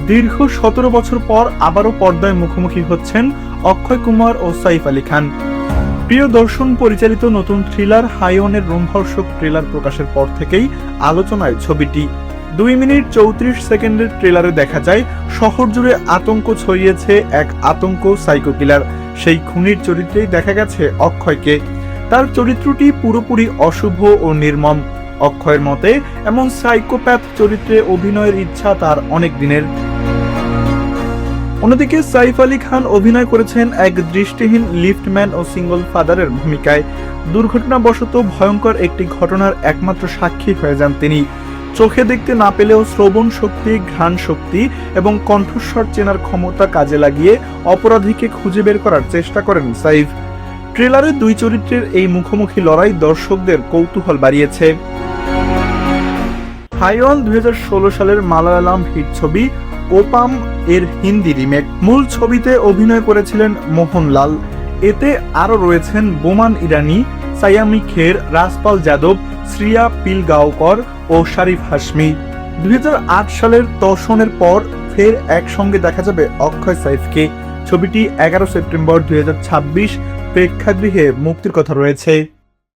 দীর্ঘ 17 বছর পর আবারও পর্দায় মুখোমুখি হচ্ছেন অক্ষয় কুমার ও সাইফ আলী খান। প্রিয় দর্শন পরিচালিত নতুন থ্রিলার হাইওয়ানের রোমহর্ষক ট্রেলার প্রকাশের পর থেকেই আলোচনায় ছবিটি। 2 মিনিট 34 সেকেন্ডের ট্রেলারে দেখা যায় শহর জুড়ে আতঙ্ক ছড়িয়েছে এক আতঙ্ক সাইকো কিলার। সেই খুনির চরিত্রেই দেখা গেছে অক্ষয়কে। তার চরিত্রটি পুরোপুরি অশুভ ও নির্মম। অক্ষয়ের মতে এমন সাইকোপ্যাথ চরিত্রে অভিনয়ের ইচ্ছা তার অনেক দিনের। অন্যদিকে সাইফ আলী খান অভিনয় করেছেন এক দৃষ্টিহীন লিফটম্যান ও সিঙ্গল ফাদারের ভূমিকায়। দুর্ঘটনাবশত ভয়ঙ্কর একটি ঘটনার একমাত্র সাক্ষী হয়ে যান তিনি। চোখে দেখতে না পেলেও শ্রবণ শক্তি, ঘ্রাণ শক্তি এবং কণ্ঠস্বর চেনার ক্ষমতা কাজে লাগিয়ে অপরাধীকে খুঁজে বের করার চেষ্টা করেন সাইফ। ট্রেলারে দুই চরিত্রের এই মুখোমুখি লড়াই দর্শকদের কৌতূহল বাড়িয়েছে। হাইওয়ান 2016 সালের মালায়ালাম হিট ছবি ওপাম এর হিন্দি রিমেক। মূল ছবিতে অভিনয় করেছিলেন মোহনলাল। এতে আরও রয়েছেন বোমান ইরানি, সায়ামি খের, রাজপাল যাদব, শ্রিয়া পিলগাঁওকর ও শারিফ হাশমি। 2008 সালের তর্ষণের পর ফের একসঙ্গে দেখা যাবে অক্ষয় সাইফকে। ছবিটি 11 সেপ্টেম্বর 2026 প্রেক্ষাগৃহে মুক্তির কথা রয়েছে।